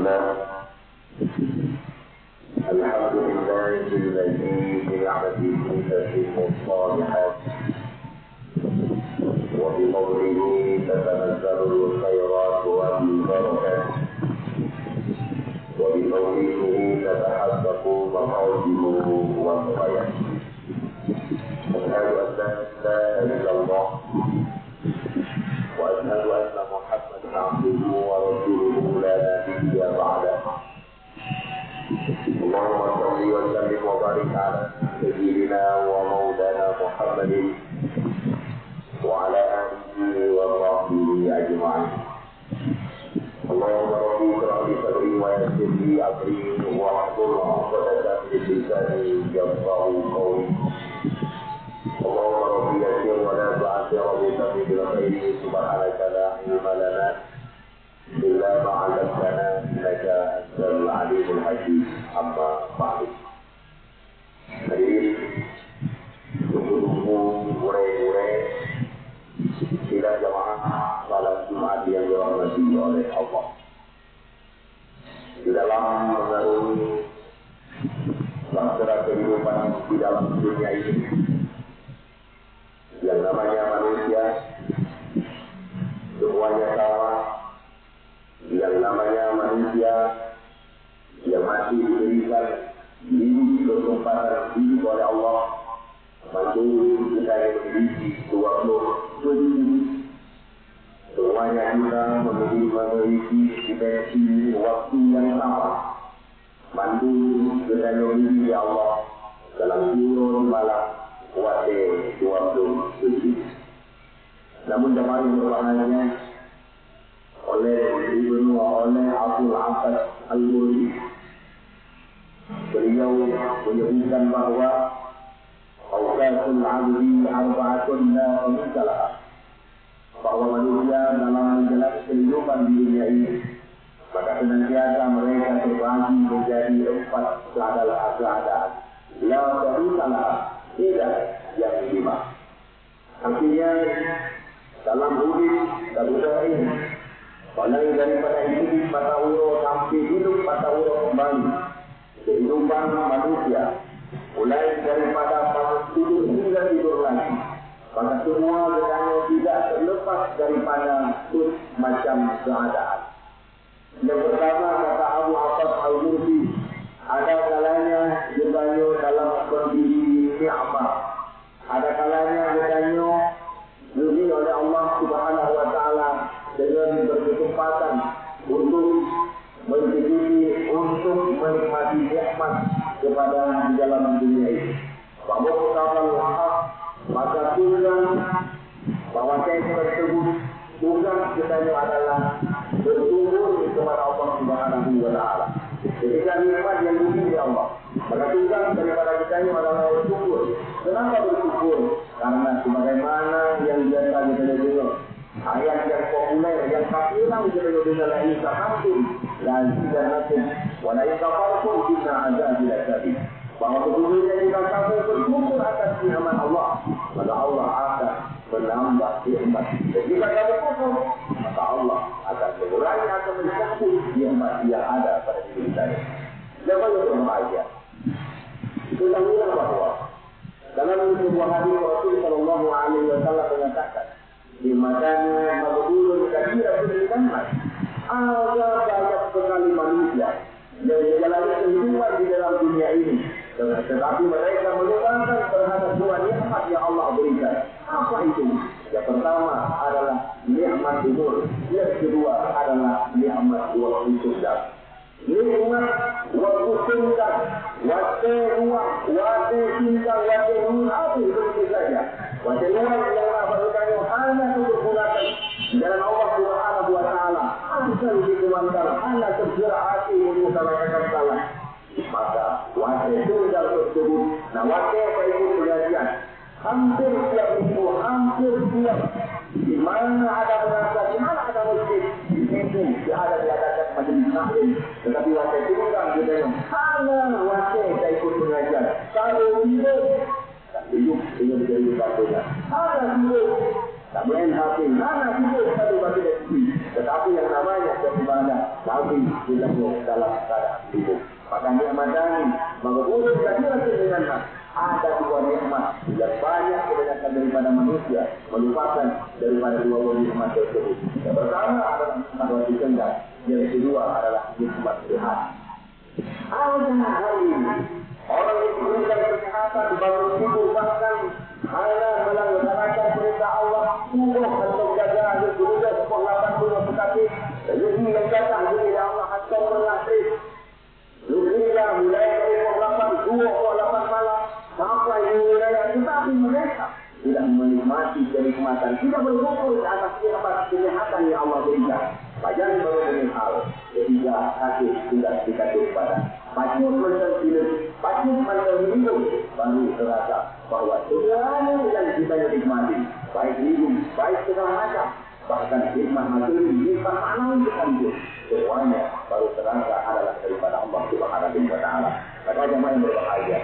لله الحمد لله الذي بنعمته تتم الصالحات وبفضله تتنزل الخيرات والبركات وبتوفيقه تتحقق مقاصده والغايات. أشهد أن لا إله إلا الله وأشهد أن محمدا عبده ورسوله لا نبي بعده. اللهم صل وسلم وبارك على سيدنا ومولانا محمد وعلى آله وصحبه أجمعين. اللهم رب اشرح لي صدري ويسر لي أمري واحلل عقدة من لساني يفقهوا قولي. اللهم رب يسر ولا تعسر بسبب الخير سبحانك لا علم لنا إلا ما علمتنا إنك أنت العليم الحكيم. أما بعد. Hadirin, tunggu-tunggu murai-murai sila jamaah salat Jumat yang dirahmati oleh Allah. Di dalam mengarungi bahtera kehidupan di dalam dunia ini, yang namanya manusia, semuanya sama. Yang namanya manusia yang masih diberikan hidup kesempatan hidup oleh Allah, masih kita yang memiliki 27. Semuanya kita memiliki dimensi waktu yang sama. Mandu kita memiliki Allah dalam turun malam wate 27. Namun jemaah yang berbahagia oleh Abdul Abbas Al-Murri, beliau menyebutkan bahwa awqatul 'abdi arba'atun la misalah, bahwa manusia dalam menjalani kehidupan di dunia ini maka senantiasa mereka terbagi menjadi 4 keadaan la misalah, tidak yang 5. Artinya dalam hidup ini mulai daripada hidup pada ulo sampai hidup pada ulo kembali, kehidupan manusia mulai daripada tidur hingga tidur lagi, maka semua dengannya tidak terlepas daripada macam keadaan. Yang pertama kata Abu Abbas Al-Murri, ada kalanya dengannya dalam kondisi ni'mah, ada kalanya dengannya diberi oleh Allah Subhanahu wa Ta'ala dengan berkesempatan untuk mencicipi, untuk menikmati nikmat kepada di dalam dunia ini. Bahwa kalau maka tugas bahwa saya tersebut tugas kita adalah bersyukur kepada Allah Subhanahu wa Ta'ala. Ketika nikmat yang diberi Allah, maka tugas daripada kita adalah bersyukur. Kenapa bersyukur? Karena sebagaimana yang biasa kita dengar, ayat yang populer yang kafiran kita dengar ini sahantun dan tidak nanti walau kafarpun kita ada tidak tadi, bahwa sesungguhnya jika kamu bersyukur atas nikmat Allah, maka Allah akan menambah nikmat. Dan jika kamu kufur, maka Allah akan mengurangi atau mencabut nikmat yang ada pada diri kita. Siapa yang berbahagia? Ketahuilah bahwa dalam sebuah hadis Rasul Sallallahu Alaihi Wasallam mengatakan, di matanya maghfurun katsiratun minnas, ada banyak sekali manusia yang menjalani kehidupan di dalam dunia ini, tetapi mereka melupakan terhadap dua nikmat yang Allah berikan. Apa itu? Yang pertama adalah nikmat umur, yang kedua adalah nikmat waktu singkat. Nikmat waktu singkat, waktu uang, waktu singkat, waktu uang, apa itu saja. Waktu uang yang Allah berikan hanya untuk gunakan dalam Allah Subhanahu wa Ta'ala, akan dikembangkan, hanya segera hati untuk melakukan salah. Maka waktu singkat tersebut, nah waktu itu pengajian hampir tiap minggu, hampir tiap di mana ada pengajian, di mana ada masjid, di situ ada diadakan majelis taklim. Tetapi waktu itu kan kita hanya waktu kita ikut pengajian. Kalau hidup dengan menjadi satunya. Ada hidup Tak main hati, mana kita satu bagi dari tetapi yang namanya beribadah tapi tidak dalam keadaan hidup. Maka nikmatani, mengukur kehadiran dengan ada dua nikmat yang banyak kebanyakan daripada manusia melupakan daripada dua nikmat tersebut. Yang pertama adalah nikmat wajib tengah, yang kedua adalah nikmat sehat. Ada hari ini orang yang diberikan kesehatan bangun tidur bahkan hanya melaksanakan perintah Allah subuh atau jaga sudah 80 tetapi rezeki yang datang dari Allah atau berlatih dunia mulai dari 8 malam sampai wilayah tetapi mereka tidak menikmati kenikmatan, tidak bersyukur atas nikmat kesehatan yang Allah berikan. Bagian baru hal ketiga sakit tidak dikasih pada pacu hidup baru terasa bahwa segalanya yang kita nikmati baik hidup, baik segala macam bahkan nikmat materi, nikmat manawi sekalipun semuanya baru terasa adalah daripada Allah Subhanahu wa Ta'ala. Maka jemaah yang berbahagia,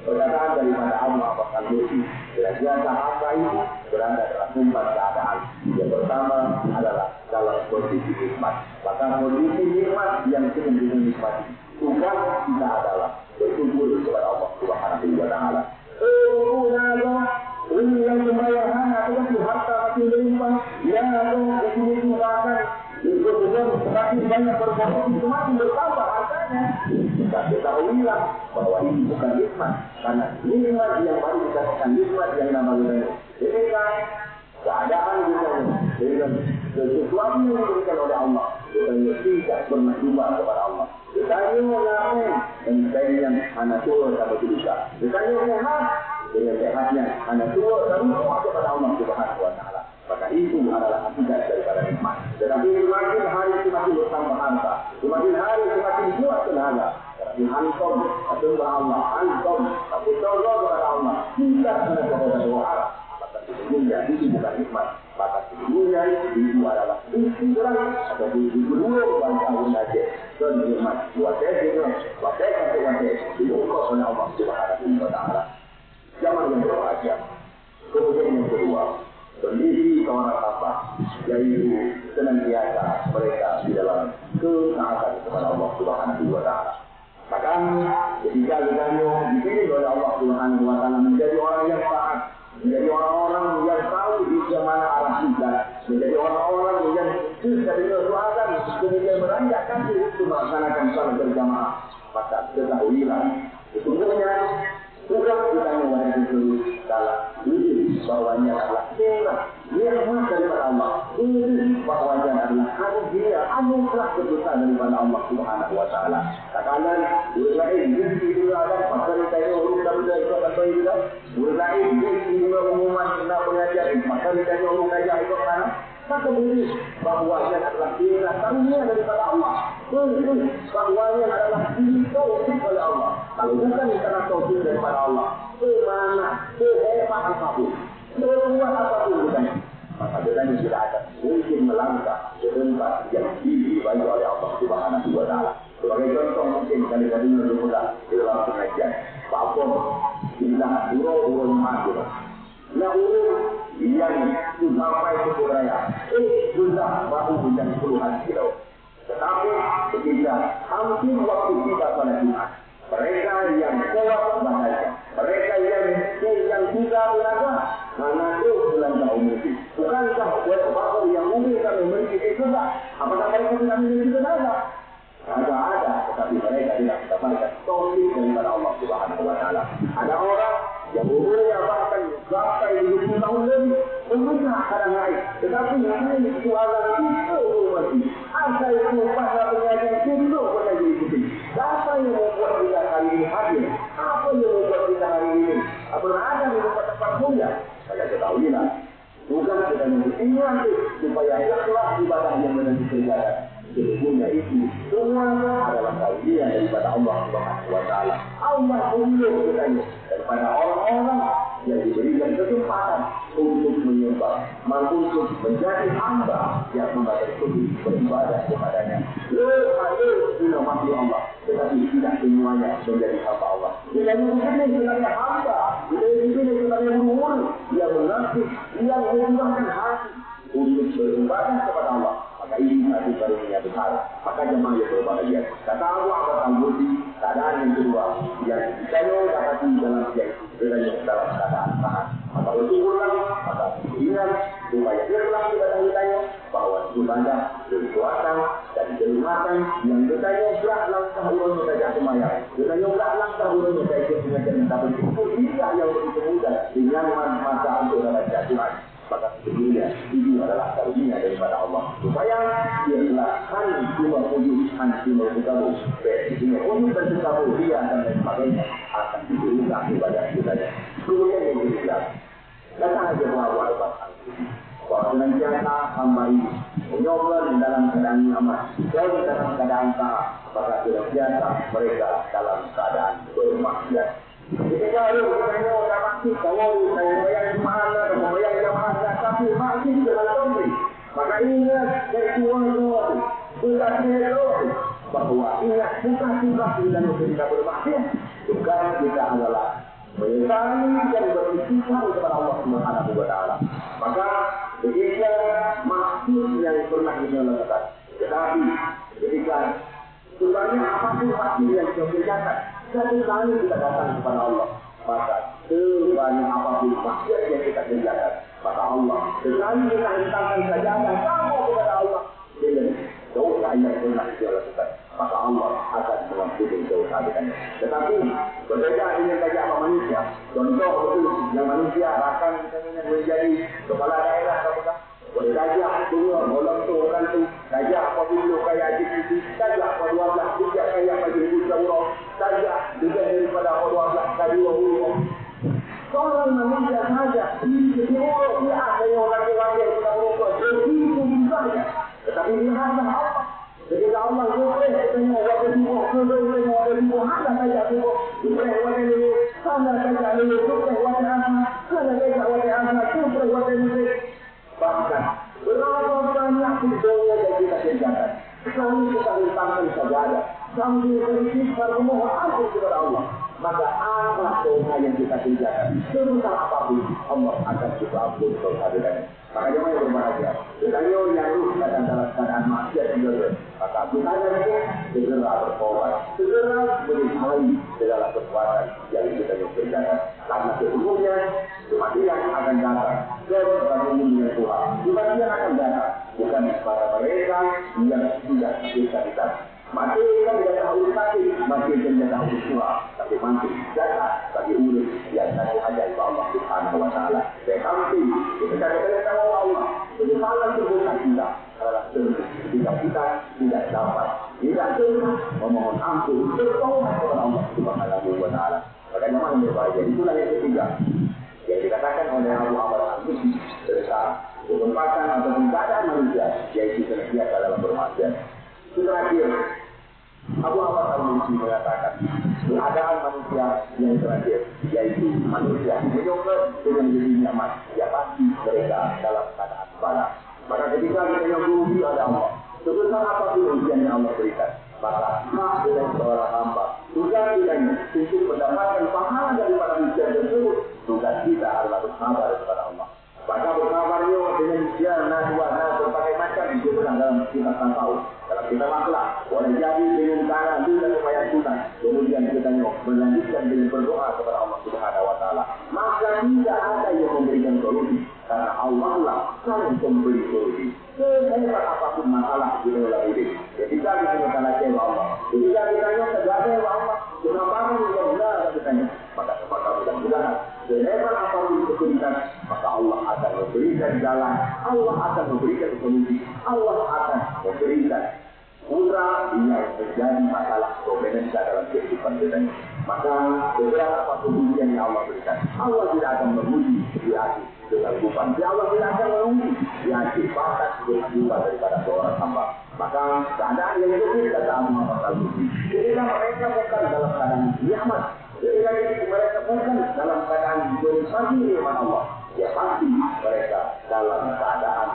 perkataan daripada Allah bahkan lucu kira-kira apa ini berada dalam empat keadaan. Yang pertama adalah dalam kondisi nikmat. Maka kondisi nikmat yang sedang dinikmati tugas kita adalah bersyukur kepada Allah Subhanahu wa Ta'ala. Ini yang membayarkan atau harta masih berlimpah, yang ada di sini bahkan semakin banyak berkorupsi, semakin bertambah hartanya. Kita ketahuilah bahwa ini bukan nikmat, karena nikmat yang baru dikatakan nikmat yang namanya ini kan keadaan dengan sesuatu yang diberikan oleh Allah, bukan tidak pernah jumpa kepada Allah. Ditanya ngapain, dan ditanya yang anak tua sama bisa. Ditanya sehat, dengan sehatnya anak tua sama kepada Allah Subhanahu wa Ta'ala. Maka itu adalah akibat daripada nikmat. Tetapi semakin hari semakin bertambah harta, semakin hari semakin kuat tenaga. Tetapi antum kepada Allah, antum berdoa kepada Allah, tidak ada doa. Maka sesungguhnya itu bukan nikmat. Maka sesungguhnya itu adalah istirahat atau dua tahun saja. Dan nikmat wajib diukur oleh Allah Subhanahu wa Ta'ala. Zaman yang berbahagia. Kemudian yang kedua, kondisi seorang hamba yaitu senantiasa mereka di dalam ketaatan kepada Allah Subhanahu wa Ta'ala. Maka ketika kita dipilih oleh Allah Subhanahu wa Ta'ala menjadi orang yang taat, menjadi orang-orang yang tahu di mana arah kita, menjadi orang-orang yang dari kesuatan kemudian beranjak kaki untuk melaksanakan salat berjamaah, maka ketahuilah sesungguhnya tugas kita wajib terus dalam ini bahwanya adalah nikmat daripada Allah. Ini bahwanya adalah hadiah anugerah kebesaran daripada Allah Subhanahu wa Ta'ala. Katakan ulai ini ada pasal kayu urus dan itu apa itu? Ulai ini umuman kena pengajar pasal kayu urus saja itu kan. Maka ini bahwanya adalah nikmat karunia daripada Allah. Ini bahwanya adalah taufik oleh Allah. Kalau bukan karena taufik daripada Allah, kemana, sehebat apapun, seluas apapun bukan. Maka dengan tidak akan mungkin melangkah ke tempat yang dibagi oleh Allah Subhanahu wa Ta'ala. Sebagai contoh mungkin kali-kali dulu di dalam pengajian, apapun bila urut matur. Nah urut yang sampai ke Korea, sudah baru menjadi puluhan kilo. Tetapi ketika hampir waktu kita pada Jumat, mereka yang kuat badannya, mereka yang tidak belaga, mana itu belanja umum. Bukankah buat bakar yang umum kami memiliki itu tak? Apakah mereka tidak memiliki tenaga? Ada, tetapi mereka tidak mendapatkan taufik daripada Allah Subhanahu wa Ta'ala. Ada orang yang umurnya bahkan sampai 20 tahun lebih, umurnya kadang naik, tetapi naik suara itu masih. Asal itu pada pengajian tunduk pada diikuti. Apa yang membuat kita hari ini hadir? Apa yang membuat kita hari ini berada di tempat mulia? Saya ketahuilah, bukan kita mengingat supaya ikhlas ibadah yang benar dikerjakan. Sesungguhnya itu semua adalah karunia daripada Allah Subhanahu wa Ta'ala. Allah memilih kita daripada orang-orang yang diberikan kesempatan untuk menyembah, untuk menjadi hamba yang membatasi beribadah kepadanya. Harus dinamati Allah, tetapi tidak semuanya menjadi hamba Allah. Kita ini sebenarnya hamba, kita ini sebenarnya guru yang mengerti, yang menggunakan hati untuk beribadah kepada Allah. Maka ini satu karunia besar. Maka jemaah yang berbahagia. Kata Allah Al-Budi, keadaan yang kedua yang kita dapati dalam dalam keadaan tahan. Maka bersyukurlah, maka ingat supaya ikhlas kita tanya bahwa ibadah kekuatan dan kenikmatan yang bertanya berat langkah urun saja semuanya. Bertanya berat langkah urun saja dengan cerita itu tidak yang begitu mudah dengan masa untuk dapat Tuhan. Maka sesungguhnya ini adalah karunia daripada Allah. Supaya dilakukan cuma wujud cuma berkabung. Sehingga wujud dan berkabung dia dan lain sebagainya akan diberikan kepada kita. Kemudian yang ketiga, datang aja bahwa senantiasa hamba ini menyobar dalam keadaan nyaman, jauh dalam keadaan taat, maka senantiasa mereka dalam keadaan bermaksiat. Jadi kalau kita orang masih kalau saya bayar mana, bayar yang mana, tapi masih dengan dombi. Maka ingat dari Tuhan bukan hero bahwa ingat bukan kita tidak bermaksiat, bukan kita adalah menyesali dan beristighfar kepada Allah Subhanahu wa Ta'ala. Maka ketika maksud yang pernah kita lakukan, tetapi ketika sebanyak apapun maksud yang kita kerjakan, satu kali kita datang kepada Allah, maka sebanyak apapun maksiat yang kita kerjakan, maka Allah sekali kita hentangkan sajadah kamu kepada Allah dengan dosa yang pernah kita lakukan, maka Allah akan mengampuni dosa kita. Tetapi berbeda dengan saja manusia. Contoh betul yang manusia akan menjadi kepala daerah apakah boleh saja dua orang tu orang tu saja apabila kaya jadi saja pada 12 tidak kaya pada Allah saja juga daripada 12 kali Allah. Orang manusia saja ini semua dia ada yang orang-orang yang kita berubah begitu saja. Tetapi dia hanya Allah. Jadi Allah boleh tanya wajib boleh wajib ada saja boleh wajib sana saja boleh wajib sana saja wajib wajib bahkan berapa banyak dosa yang kita kerjakan. Sekali kita hentangkan sajadah sambil beristighfar memohon ampun kepada Allah, maka apa dosa yang kita kerjakan, sebesar apapun Allah akan kita ampun dosa kita. Maka jemaah yang berbahagia, kita yang kadang dalam keadaan maksiat juga, maka kita itu segera bertobat, segera menyesali segala perbuatan yang kita kerjakan. Karena sesungguhnya kematian akan datang kepada dunia Tuhan. Kematian akan datang bukan kepada mereka yang tidak bisa kita. Mati kan tidak tahu mati, mati kan tidak tahu tua, tapi mati datang bagi urus yang satu aja itu Allah Subhanahu wa Ta'ala. Tetapi ketika kita tahu Allah, penyesalan terbuka kita adalah ketika kita tidak dapat, tidak sempat memohon ampun, bertobat kepada Allah Subhanahu wa Ta'ala. Makanya mana yang berbahagia, itulah yang ketiga yang dikatakan oleh Abu Abbas Al-Qudsi tentang kesempatan atau keadaan manusia, yaitu senantiasa dalam bermaksiat. Terakhir, Abu Abbas Al-Qudsi mengatakan keadaan manusia yang terakhir, yaitu manusia menyoba dengan diri nyaman, ya pasti mereka dalam keadaan balas. Maka ketika kita yang beruji ada Allah, sebesar apapun ujian yang Allah berikan, maka hak dengan seorang hamba tugas kita untuk mendapatkan pahala daripada ujian tersebut, tugas kita adalah bersabar kepada Allah. Maka bersabarnya dengan ujian berbagai macam itu dalam kita tahu dalam kita makhluk boleh jadi dengan cara dan upaya kita, kemudian kita melanjutkan dengan berdoa kepada Allah Subhanahu wa Ta'ala, maka tidak ada yang memberikan solusi karena Allah lah sang pemberi solusi. Sehebat apapun masalah di dalam hidup, ketika kita bertanya kepada Allah, ketika kita terjadi Allah, kenapa kita benar katanya, maka mudah-mudahan sehebat apapun kesulitan, maka Allah akan memberikan jalan, Allah akan memberikan solusi, Allah akan memberikan putra yang terjadi masalah problem kita dalam kehidupan kita. Maka beberapa apapun ujian yang Allah berikan, Allah tidak akan menguji di hati kesanggupan. Allah tidak akan menguji di hati batas kesanggupan daripada seorang hamba. Maka keadaan yang lebih kata Abu Abbas Al-Qudsi, ketika mereka bukan dalam keadaan nyaman, ketika mereka bukan dalam keadaan menikmati nikmat Allah, ya pasti mereka dalam keadaan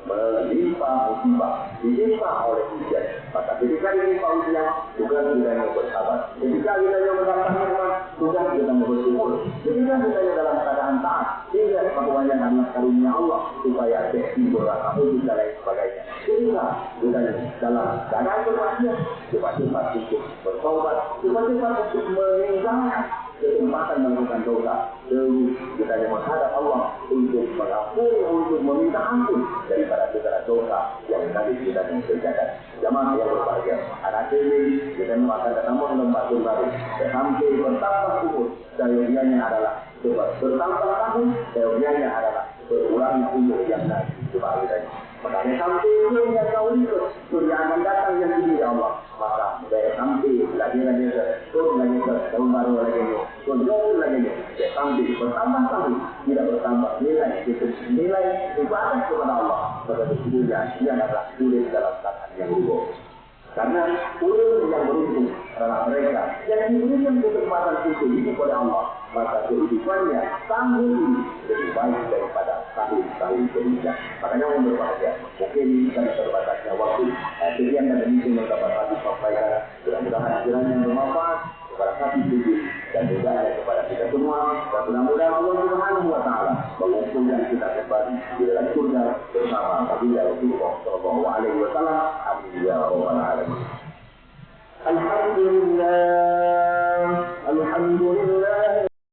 menimpa musibah, ditimpa oleh ujian. Maka ketika ditimpa ujian, juga kita yang bersabar. Ketika kita yang mendapat nikmat, Sudah kita bersyukur. Ketika kita dalam keadaan taat, ingat bahwa yang adalah karunia Allah supaya ada timbul rasa ujub dan lain sebagainya. Ketika kita dalam keadaan bermaksiat, cepat-cepat untuk bertobat, cepat-cepat untuk meninggalkan kesempatan melakukan dosa. Lalu kita menghadap Allah untuk mengampuni, untuk meminta ampun daripada segala dosa yang tadi kita kerjakan. Jamaah yang berbahagia, anak ini kita akan ketemu lembaga baru sampai bertambah umur. Seyogianya adalah bertambah tahun, seyogianya adalah berkurangnya umur yang nanti kebahagiaan. Makanya sampai yang kau ikut surya akan datang yang tinggi ya Allah. Maka saya sampai lagi turun lagi tahun baru lagi jauh lagi sampai bertambah tahun tidak bertambah nilai ibadah kepada Allah. Pada sesungguhnya dia adalah sulit dalam keadaan yang buruk. Karena ulun yang beruntung adalah mereka yang diberikan kesempatan untuk hidup oleh Allah, maka kehidupannya tahun ini lebih baik daripada tahun-tahun sebelumnya. Makanya orang berbahagia. Mungkin dari terbatasnya waktu, sekian dan demikian yang dapat kami sampaikan. Mudah-mudahan kiranya bermanfaat kepada kami sendiri dan juga kepada kita semua. Dan mudah-mudahan Allah Subhanahu wa Ta'ala mengumpulkan kita kembali di dalam surga bersama Nabi Rasulullah Shallallahu Alaihi Wasallam. Amin ya rabbal alamin.